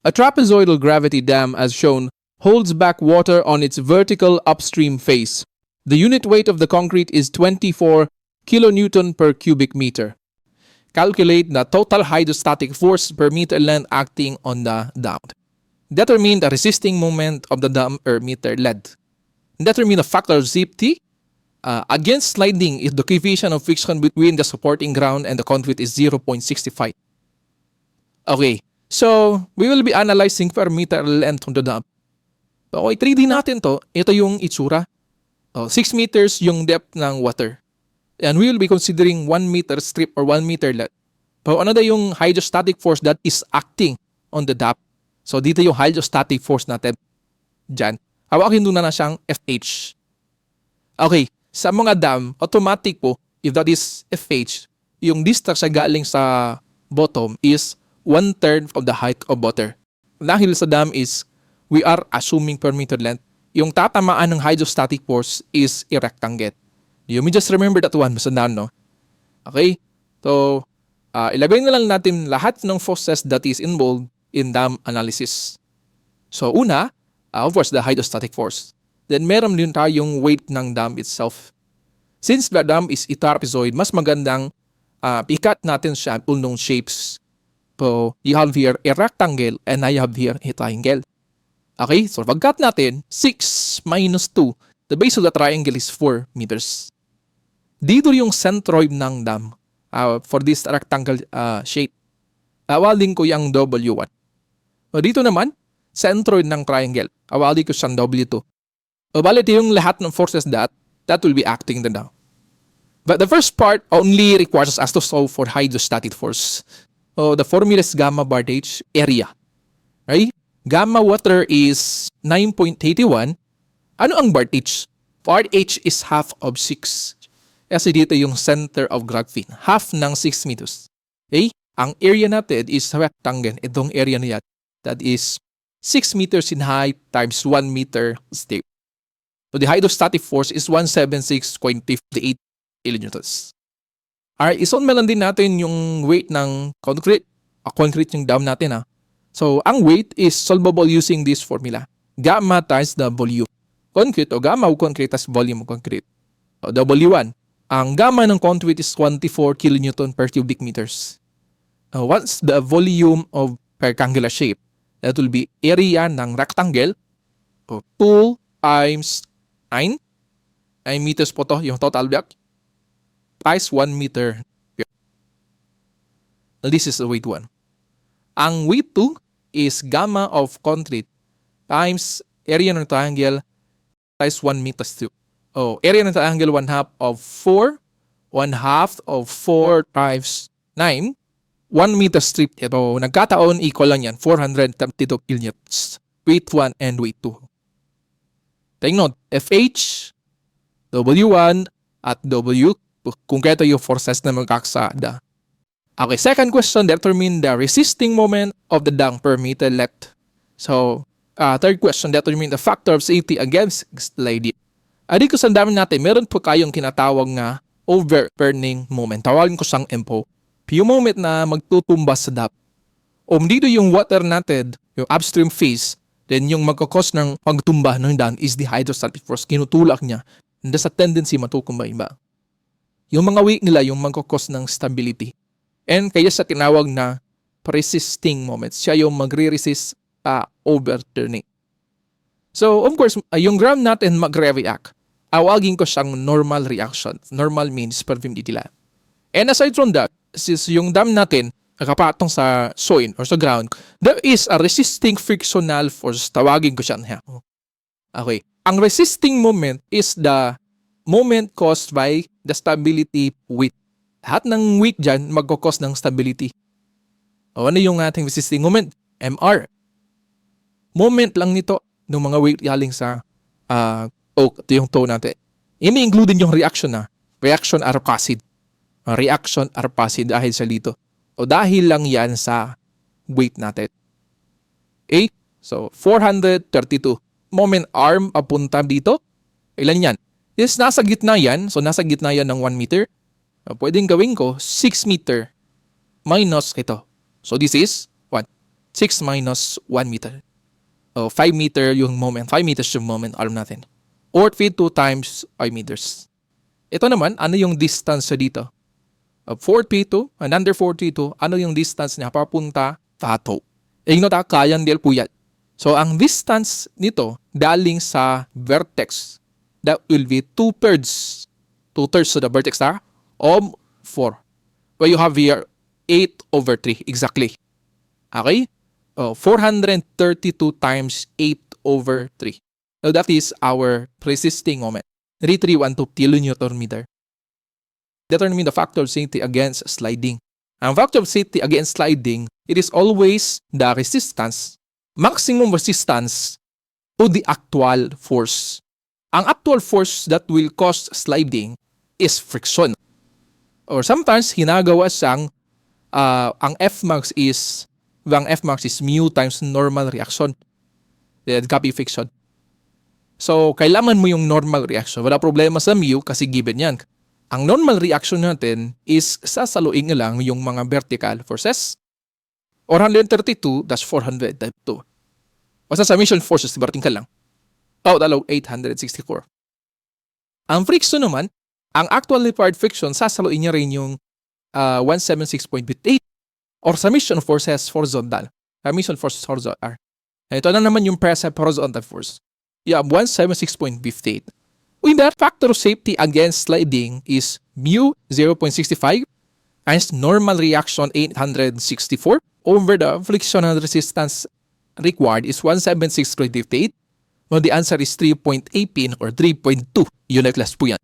A trapezoidal gravity dam, as shown, holds back water on its vertical upstream face. The unit weight of the concrete is 24 kilonewton per cubic meter. Calculate the total hydrostatic force per meter length acting on the dam. Determine the resisting moment of the dam per meter length. Determine the factor of safety. Against sliding, if the coefficient of friction between the supporting ground and the concrete is 0.65. Okay, so we will be analyzing per meter length on the dam. Okay, 3D natin to. Ito yung itsura. 6 meters yung depth ng water. And we will be considering 1 meter strip or 1 meter length. Pero ano na yung hydrostatic force that is acting on the dam? So dito yung hydrostatic force natin. Diyan. Hawakin doon na siyang FH. Okay, sa mga dam, automatic po, if that is FH, yung distance sa galing sa bottom is 1/3 of the height of water. Dahil sa dam is, we are assuming per meter length, yung tatamaan ng hydrostatic force is a rectangle. You may just remember that one, Mr. Dan, no? Okay? So, ilagay na lang natin lahat ng forces that is involved in dam analysis. So, una, of course, the hydrostatic force. Then, meron din tayong weight ng dam itself. Since the dam is a trapezoid, mas magandang pikat natin siya ulnong shapes. So, you have here a rectangle and I have here a triangle. Okay, so pagkat natin, 6 minus 2, the base of the triangle is 4 meters. Dito yung centroid ng dam for this rectangle shape. Awalin ko yung W1. So, dito naman, centroid ng triangle. Awalin ko siyang W2. O bali, ito yung lahat ng forces that will be acting the dam. But the first part only requires us to solve for hydrostatic force. So, the formula is gamma bar H, area. Right? Gamma water is 9.81. Ano ang bar H? Bar H is half of 6. Kasi dito yung center of gravity. Half ng 6 meters. Okay? Ang area natin is rectangle. Itong area na yan. That is 6 meters in height times 1 meter deep. So, the hydrostatic force is 176.58 kilonewtons. Alright, isun lang din natin yung weight ng concrete. Concrete yung dam natin. So, ang weight is solvable using this formula. Gamma times the volume. Concrete o gamma o concrete times volume o concrete. So, W1. Ang gamma ng concrete is 24 kilonewton per cubic meters. What's the volume of rectangular shape? That will be area ng rectangle. So, 2 times 9 meters po to, yung total block, times 1 meter. This is the weight 1. Ang weight 2 is gamma of concrete times area ng triangle times 1 meter cube. Area ng triangle 1/2 of 4, 1/2 of 4 times 9, 1 meter strip. Ito, nagkataon equal lang yan, 432 kilonewtons. Weight 1 and weight 2. Take note, FH, W1, at W, kung kaya yung forces na magkaksada. Okay, second question, determine the resisting moment of the dam per meter length. So, third question, determine the factor of safety against sliding. Dito sa dam natin, meron po kayong kinatawag na overturning moment. Tawagin ko siyang MO. Yung moment na magtutumba sa dam. Dito yung water natin, yung upstream phase, then yung magkakos ng pagtumba ng dam is the hydrostatic force. Kinutulak niya. And there's a tendency matukumbay ba? Yung mga weight nila, yung magkakos ng stability. And kaya sa tinawag na resisting moment. Siya yung magre-resist overturning. So, of course, yung ground natin magre-react. Awagin ko siyang normal reaction. Normal means permeability lang. And aside from that, since yung dam natin nakapatong sa soil or sa ground, there is a resisting frictional force. Tawagin ko siya. Okay. Ang resisting moment is the moment caused by the stability weight. Lahat ng weight dyan magkakos ng stability. Ano yung ating resisting moment? MR. Moment lang nito ng mga weight galing sa ito yung toe natin. Ini-include din yung reaction reaction are passive. Reaction are passive dahil sa dito. Dahil lang yan sa weight natin. Okay? So, 432. Moment arm papunta dito. Ilan yan? Yes, nasa gitna yan. So, nasa gitna yan ng 1 meter. Pwedeng gawin ko 6 meter minus ito. So, this is 1. 6 minus 1 meter. 5 meter yung moment. 5 meters yung moment. Alam natin. Or feet 2 times 5 meters. Ito naman, ano yung distance dito? 4P2 and under 4P2, ano yung distance niya papunta tato? Ignore kayan del puyat. So, ang distance nito daling sa vertex, that will be 2/3. 2/3 to the vertex of 4. Where you have here 8/3 exactly. Okay? 432 times 8/3. So, that is our resisting moment. 3312 kilonewton meter. Determine the factor of safety against sliding. Ang factor of safety against sliding, it is always the resistance, maximum resistance to the actual force. Ang actual force that will cause sliding is friction. Or sometimes, hinagawa siyang, ang Fmax is mu times normal reaction. Copy friction. So, kailangan mo yung normal reaction. Wala problema sa mu kasi given yan. Ang normal reaction natin is sasaluin lang yung mga vertical forces. 432, that's 400 type 2. O sa summation forces, vertical lang. Total 864. Ang friction naman, ang actual required friction, sasaluin niya rin yung 176.58 or summation forces horizontal. Summation forces horizontal. Ito na naman yung press horizontal force. You have 176.58. With that, factor of safety against sliding is mu 0.65 times normal reaction 864 over the frictional resistance required is 176.58. Well, the answer is 3.18 or 3.2 unit less po yan.